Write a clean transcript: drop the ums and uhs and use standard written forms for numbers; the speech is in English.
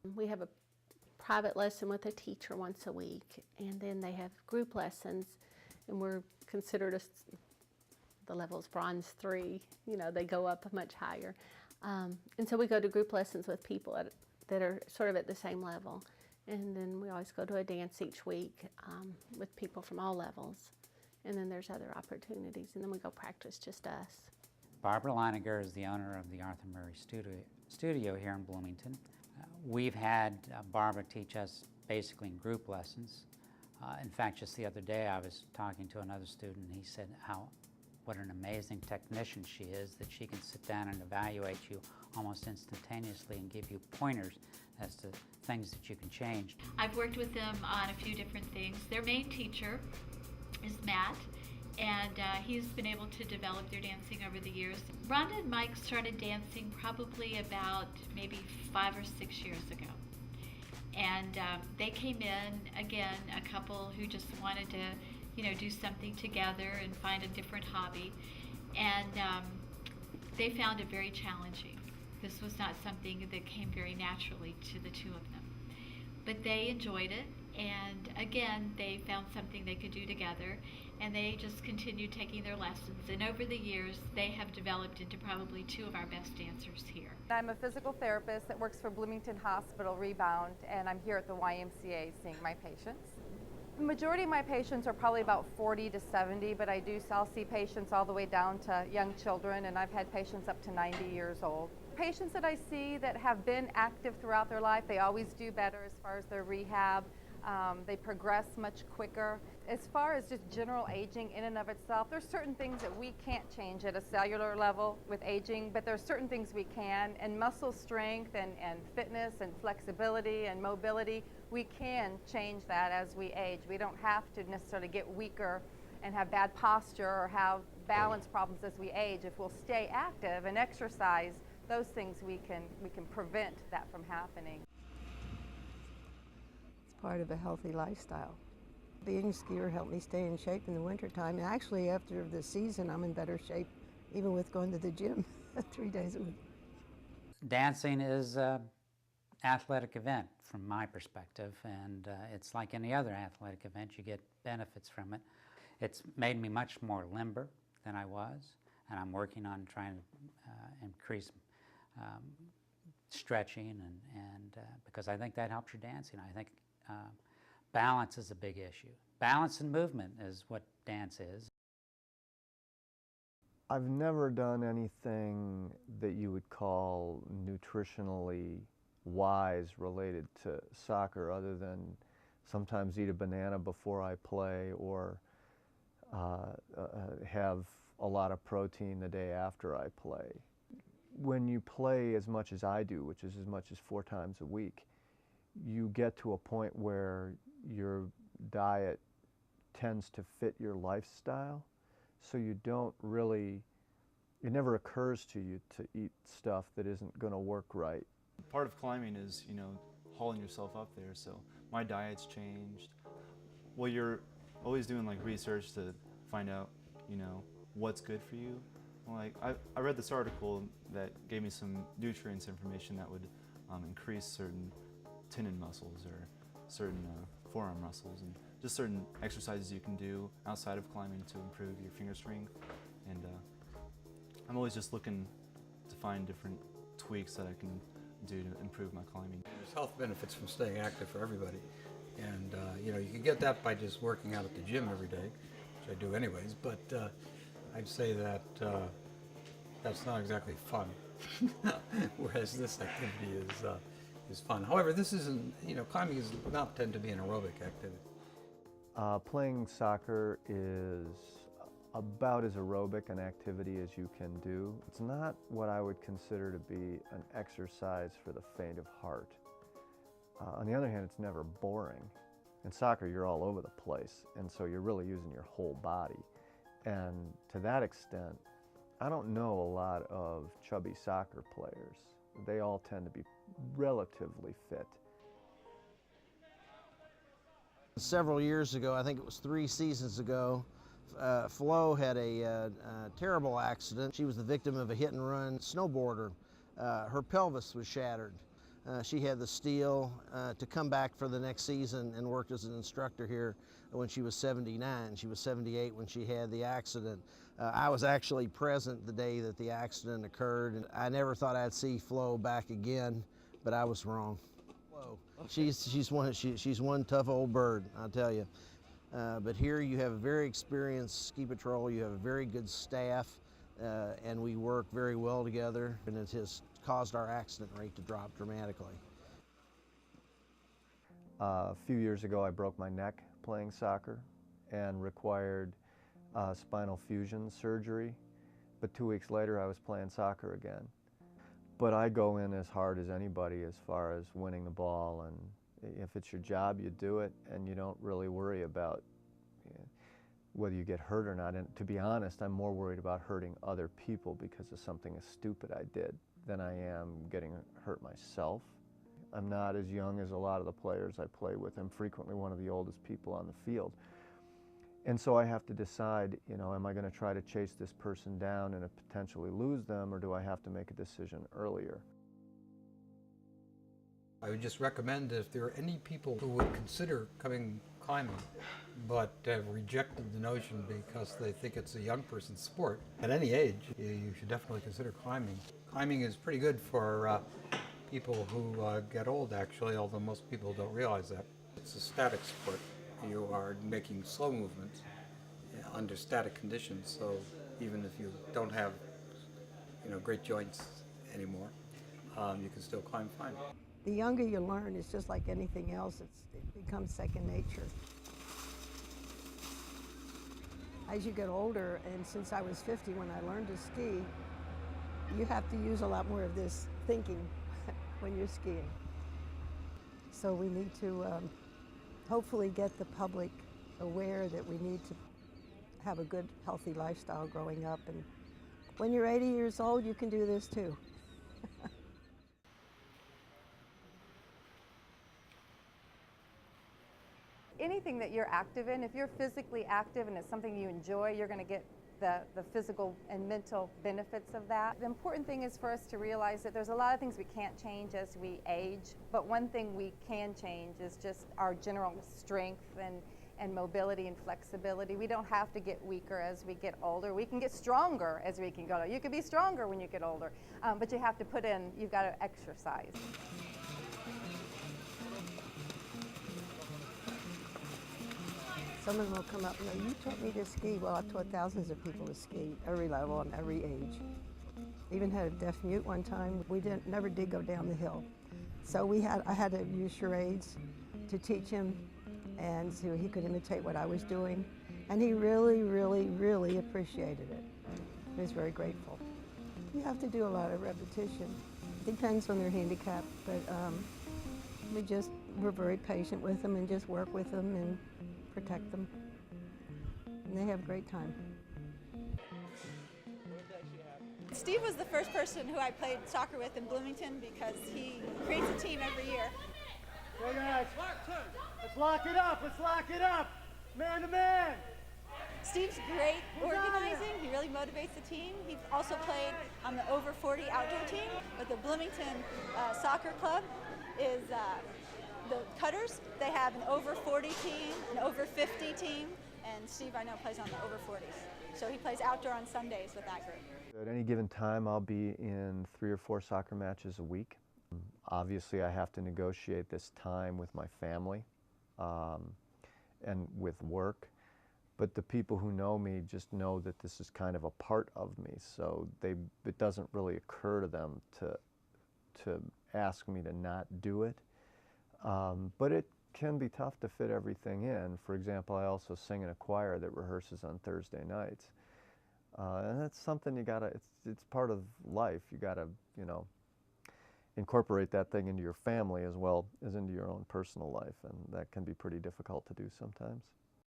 We have a private lesson with a teacher once a week, and then they have group lessons, and we're considered the level is bronze 3. You know, they go up much higher. And so we go to group lessons with people that are sort of at the same level. And then we always go to a dance each week with people from all levels. And then there's other opportunities, and then we go practice just us. Barbara Leininger is the owner of the Arthur Murray Studio here in Bloomington. We've had Barbara teach us basically in group lessons. In fact, just the other day I was talking to another student, and he said what an amazing technician she is, that she can sit down and evaluate you almost instantaneously and give you pointers as to things that you can change. I've worked with them on a few different things. Their main teacher is Matt, and he's been able to develop their dancing over the years. Rhonda and Mike started dancing probably about maybe 5 or 6 years ago. And they came in, again, a couple who just wanted to do something together and find a different hobby. And they found it very challenging. This was not something that came very naturally to the two of them. But they enjoyed it, and again, they found something they could do together, and they just continued taking their lessons. And over the years, they have developed into probably 2 of our best dancers here. I'm a physical therapist that works for Bloomington Hospital Rebound, and I'm here at the YMCA seeing my patients. The majority of my patients are probably about 40 to 70, but I'll see patients all the way down to young children, and I've had patients up to 90 years old. Patients that I see that have been active throughout their life, they always do better as far as their rehab. They progress much quicker. As far as just general aging in and of itself, there's certain things that we can't change at a cellular level with aging, but there's certain things we can, and muscle strength and fitness and flexibility and mobility, we can change that as we age. We don't have to necessarily get weaker and have bad posture or have balance problems as we age. If we'll stay active and exercise, those things we can prevent that from happening. It's part of a healthy lifestyle. Being a skier helped me stay in shape in the wintertime. Actually, after the season, I'm in better shape, even with going to the gym 3 days a week. Dancing is an athletic event from my perspective, and it's like any other athletic event. You get benefits from it. It's made me much more limber than I was, and I'm working on trying to increase stretching, and because I think that helps your dancing. I think balance is a big issue. Balance and movement is what dance is. I've never done anything that you would call nutritionally wise related to soccer, other than sometimes eat a banana before I play, or have a lot of protein the day after I play. When you play as much as I do, which is as much as 4 times a week, you get to a point where your diet tends to fit your lifestyle, so you don't really, it never occurs to you to eat stuff that isn't going to work right. Part of climbing is, hauling yourself up there, so my diet's changed. Well, you're always doing like research to find out, what's good for you. Like, I read this article that gave me some nutrients information that would increase certain tendon muscles or certain forearm muscles, and just certain exercises you can do outside of climbing to improve your finger strength. And I'm always just looking to find different tweaks that I can do to improve my climbing. There's health benefits from staying active for everybody, and you can get that by just working out at the gym every day, which I do anyways, but I'd say that that's not exactly fun, whereas this activity is fun. However, this isn't, climbing is not tend to be an aerobic activity. Playing soccer is about as aerobic an activity as you can do. It's not what I would consider to be an exercise for the faint of heart. On the other hand, it's never boring. In soccer, you're all over the place, and so you're really using your whole body. And to that extent, I don't know a lot of chubby soccer players. They all tend to be relatively fit. Several years ago, I think it was 3 seasons ago, Flo had a terrible accident. She was the victim of a hit-and-run snowboarder. Her pelvis was shattered. She had the steel to come back for the next season and worked as an instructor here when she was 79. She was 78 when she had the accident. I was actually present the day that the accident occurred, and I never thought I'd see Flo back again, but I was wrong. Flo, she's one tough old bird, I'll tell you. But here you have a very experienced ski patrol. You have a very good staff, and we work very well together, and it has caused our accident rate to drop dramatically. A few years ago, I broke my neck playing soccer and required spinal fusion surgery, but 2 weeks later I was playing soccer again. But I go in as hard as anybody as far as winning the ball, and if it's your job, you do it, and you don't really worry about whether you get hurt or not. And to be honest, I'm more worried about hurting other people because of something as stupid I did than I am getting hurt myself. I'm not as young as a lot of the players I play with. I'm frequently one of the oldest people on the field. And so I have to decide, am I going to try to chase this person down and potentially lose them, or do I have to make a decision earlier? I would just recommend that if there are any people who would consider coming climbing but have rejected the notion because they think it's a young person's sport, at any age, you should definitely consider climbing. Climbing is pretty good for people who get old, actually, although most people don't realize that. It's a static sport. You are making slow movements under static conditions, so even if you don't have great joints anymore, you can still climb fine. The younger you learn, it's just like anything else, it becomes second nature. As you get older, and since I was 50 when I learned to ski, you have to use a lot more of this thinking when you're skiing. So we need to hopefully get the public aware that we need to have a good, healthy lifestyle growing up. And when you're 80 years old, you can do this too. Anything that you're active in, if you're physically active and it's something you enjoy, you're going to get the physical and mental benefits of that. The important thing is for us to realize that there's a lot of things we can't change as we age, but one thing we can change is just our general strength and mobility and flexibility. We don't have to get weaker as we get older. We can get stronger as we can go. You can be stronger when you get older, but you have to you've got to exercise. Some of them will come up and go, "You taught me to ski." Well, I've taught thousands of people to ski, every level and every age. Even had a deaf mute one time. We never did go down the hill. So I had to use charades to teach him, and so he could imitate what I was doing. And he really, really, really appreciated it. He was very grateful. You have to do a lot of repetition. Depends on their handicap, but we're very patient with them and just work with them and protect them. And they have a great time. Steve was the first person who I played soccer with in Bloomington because he creates a team every year. Okay guys, let's lock it up, man to man. Steve's great organizing, he really motivates the team. He also played on the over 40 outdoor team, but the Bloomington Soccer Club is the Cutters. They have an over 40 team, an over 50 team, and Steve, I know, plays on the over 40s. So he plays outdoor on Sundays with that group. At any given time, I'll be in 3 or 4 soccer matches a week. Obviously, I have to negotiate this time with my family and with work. But the people who know me just know that this is kind of a part of me, so it doesn't really occur to them to ask me to not do it. But it can be tough to fit everything in. For example, I also sing in a choir that rehearses on Thursday nights. And that's something it's part of life. You gotta, incorporate that thing into your family as well as into your own personal life, and that can be pretty difficult to do sometimes.